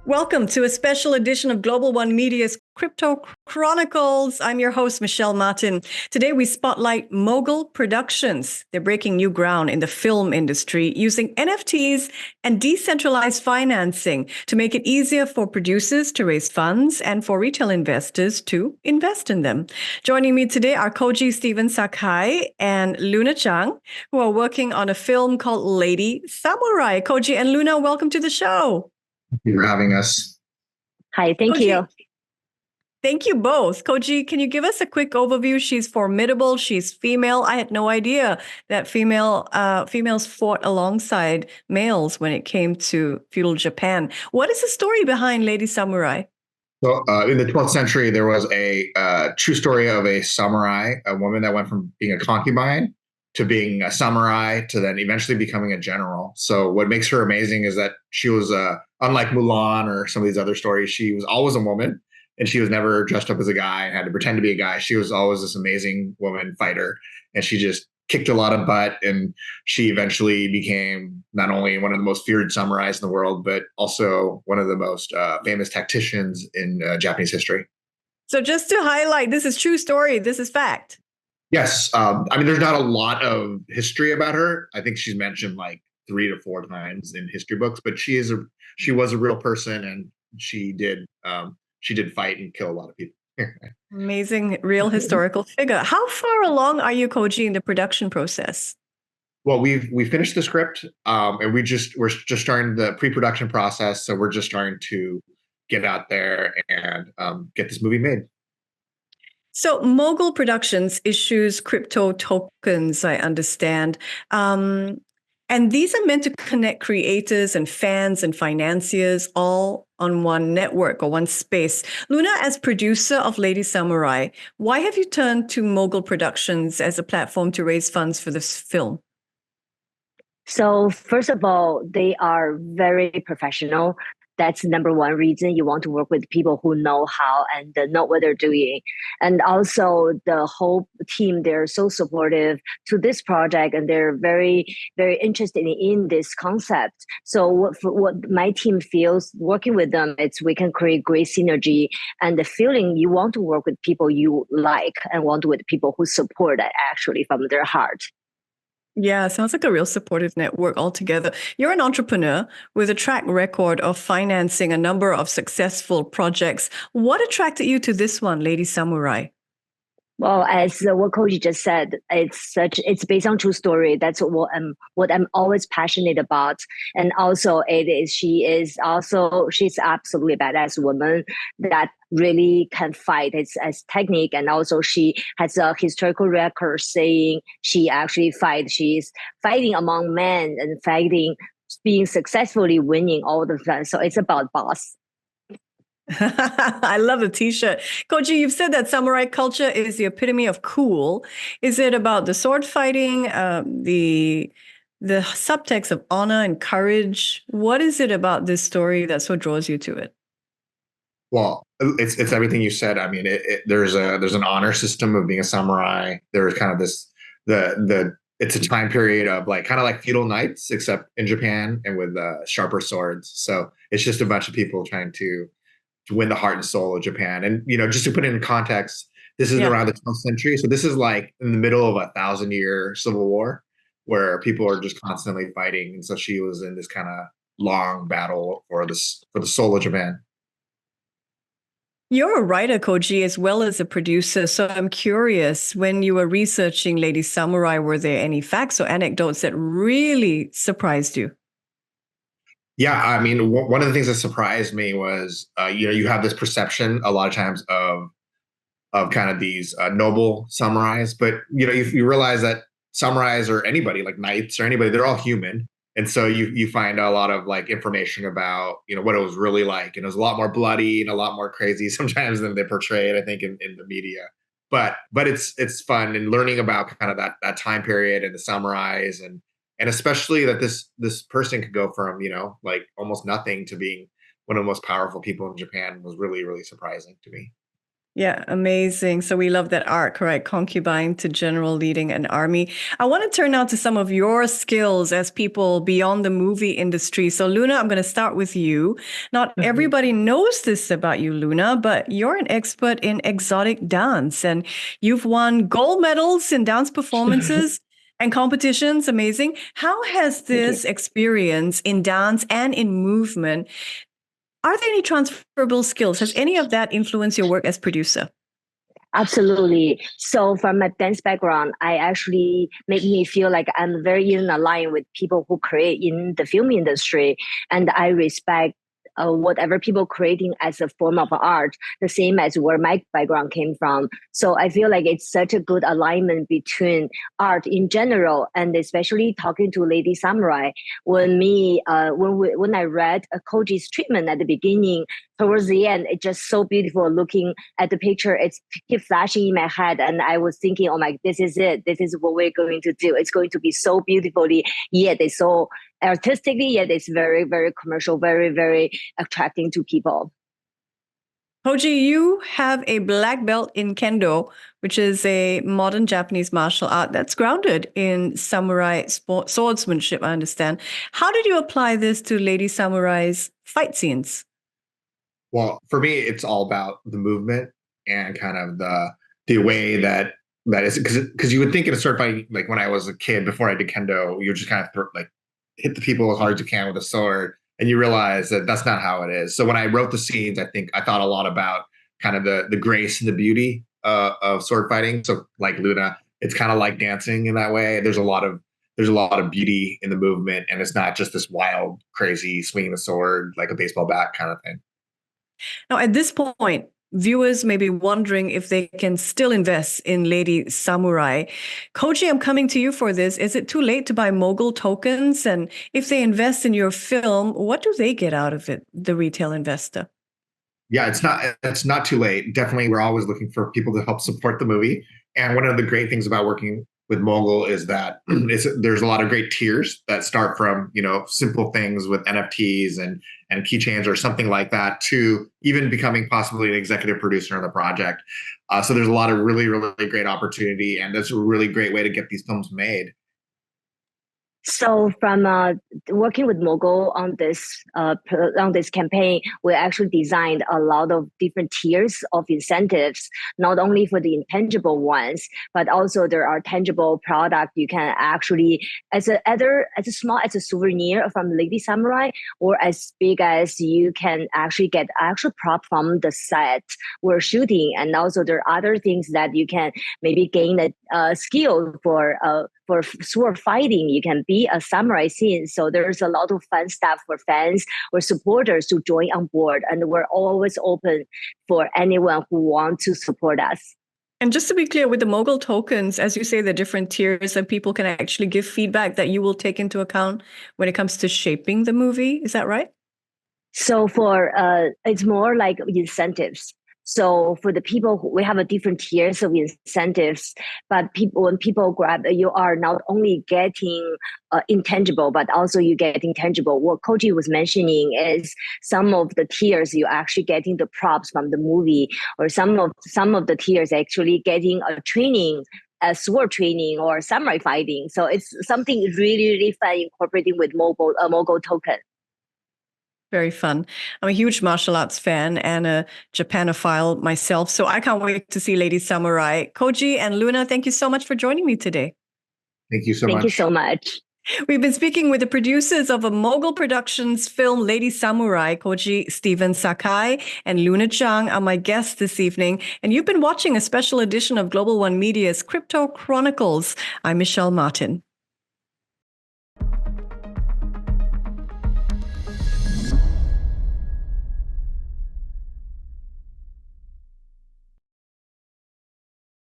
Welcome to a special edition of Global One Media's Crypto Chronicles. I'm your host, Michelle Martin. Today we spotlight Mogul Productions. They're breaking new ground in the film industry using NFTs and decentralized financing to make it easier for producers to raise funds and for retail investors to invest in them. Joining me today are Koji Stephen Sakai and Luna Zhang, who are working on a film called Lady Samurai. Koji and Luna, welcome to the show. Thank you for having us. Hi, thank you. Thank you both. Koji, can you give us a quick overview? She's formidable. She's female. I had no idea that females fought alongside males when it came to feudal Japan. What is the story behind Lady Samurai? So, in the 12th century, there was a true story of a samurai, a woman that went from being a concubine to being a samurai to then eventually becoming a general. So what makes her amazing is that she was, unlike Mulan or some of these other stories, she was always a woman and she was never dressed up as a guy and had to pretend to be a guy. She was always this amazing woman fighter, and she just kicked a lot of butt, and she eventually became not only one of the most feared samurais in the world, but also one of the most famous tacticians in Japanese history. So just to highlight, this is true story. This is fact. Yes. I mean, there's not a lot of history about her. I think she's mentioned like 3 to 4 times in history books, but she was a real person, and she did fight and kill a lot of people. Amazing, real historical figure. How far along are you, Koji, in the production process? Well, we finished the script, and we're just starting the pre-production process. So we're just starting to get out there and get this movie made. So Mogul Productions issues crypto tokens, I understand. And these are meant to connect creators and fans and financiers all on one network or one space. Luna, as producer of Lady Samurai, why have you turned to Mogul Productions as a platform to raise funds for this film? So first of all, they are very professional. That's number one reason you want to work with people who know how and know what they're doing. And also the whole team, they're so supportive to this project, and they're very, very interested in this concept. So what my team feels working with them, it's we can create great synergy, and the feeling you want to work with people you like and want to with people who support it actually from their heart. Yeah, sounds like a real supportive network altogether. You're an entrepreneur with a track record of financing a number of successful projects. What attracted you to this one, Lady Samurai? Well, as what Koji just said, it's based on true story. That's what I'm always passionate about. And also she's absolutely a badass woman that really can fight. It's as technique, and also she has a historical record saying she actually fight. She's fighting among men and being successfully winning all the time. So it's about boss. I love the t-shirt. Koji, you've said that samurai culture is the epitome of cool. Is it about the sword fighting, the subtext of honor and courage? What is it about this story that so draws you to it? Well, it's everything you said. I mean, there's an honor system of being a samurai. There's kind of it's a time period of kind of like feudal knights, except in Japan and with sharper swords. So it's just a bunch of people trying to win the heart and soul of Japan. And, just to put it in context, this is around the 12th century. So this is like in the middle of a 1,000-year civil war where people are just constantly fighting. And so she was in this kind of long battle for the soul of Japan. You're a writer, Koji, as well as a producer. So I'm curious, when you were researching Lady Samurai, were there any facts or anecdotes that really surprised you? Yeah, I mean, one of the things that surprised me was, you have this perception a lot of times of kind of these noble samurais, but you realize that samurais or anybody like knights or anybody, they're all human, and so you find a lot of information about what it was really like, and it was a lot more bloody and a lot more crazy sometimes than they portrayed, I think, in the media. But it's fun and learning about kind of that time period and the samurais and especially that this person could go from like almost nothing to being one of the most powerful people in Japan was really, really surprising to me. Yeah, amazing. So we love that arc, right? Concubine to general leading an army. I want to turn now to some of your skills as people beyond the movie industry. So Luna, I'm going to start with you. Not everybody knows this about you, Luna, but you're an expert in exotic dance and you've won gold medals in dance performances and competitions. Amazing. How has Thank you. this experience in dance and in movement, are there any transferable skills? Has any of that influenced your work as producer? Absolutely. So from my dance background, I actually make me feel like I'm very in line with people who create in the film industry, and I respect whatever people creating as a form of art, the same as where my background came from. So I feel like it's such a good alignment between art in general and especially talking to Lady Samurai. When I read Koji's treatment at the beginning, towards the end, it's just so beautiful looking at the picture. It's keep flashing in my head, and I was thinking, oh my, this is it. This is what we're going to do. It's going to be so beautifully, yet it's so artistically, yet it's very, very commercial, very, very attracting to people. Koji, you have a black belt in Kendo, which is a modern Japanese martial art that's grounded in samurai swordsmanship, I understand. How did you apply this to Lady Samurai's fight scenes? Well, for me, it's all about the movement and kind of the way that is, because you would think in a sword fight, like when I was a kid before I did kendo, you just kind of like hit the people as hard as you can with a sword, and you realize that that's not how it is. So when I wrote the scenes, I think I thought a lot about kind of the grace and the beauty of sword fighting. So like Luna, it's kind of like dancing in that way. There's a lot of beauty in the movement, and it's not just this wild, crazy swinging a sword like a baseball bat kind of thing. Now, at this point, viewers may be wondering if they can still invest in Lady Samurai. Koji, I'm coming to you for this. Is it too late to buy Mogul tokens? And if they invest in your film, what do they get out of it, the retail investor? Yeah, it's not too late. Definitely, we're always looking for people to help support the movie. And one of the great things about working with Mogul is that there's a lot of great tiers that start from simple things with NFTs and keychains or something like that to even becoming possibly an executive producer on the project. So there's a lot of really really great opportunity, and that's a really great way to get these films made. So from working with Mogul on this campaign, we actually designed a lot of different tiers of incentives, not only for the intangible ones, but also there are tangible product you can actually as a small as a souvenir from Lady Samurai, or as big as you can actually get actual prop from the set we're shooting, and also there are other things that you can maybe gain a skill for sword fighting. You can be a samurai scene. So there's a lot of fun stuff for fans or supporters to join on board. And we're always open for anyone who wants to support us. And just to be clear, with the Mogul tokens, as you say, the different tiers and people can actually give feedback that you will take into account when it comes to shaping the movie. Is that right? So for it's more like incentives. So for the people, we have a different tiers of incentives. But when people grab, you are not only getting intangible, but also you get intangible. What Koji was mentioning is some of the tiers you actually getting the props from the movie, or some of the tiers actually getting a training, a sword training or samurai fighting. So it's something really really fun incorporating with Mogul token. Very fun. I'm a huge martial arts fan and a Japanophile myself, so I can't wait to see Lady Samurai. Koji and Luna, thank you so much for joining me today. Thank you so Thank much. you so much. We've been speaking with the producers of a Mogul Productions film, Lady Samurai. Koji, Stephen Sakai, and Luna Zhang are my guests this evening. And you've been watching a special edition of Global One Media's Crypto Chronicles. I'm Michelle Martin.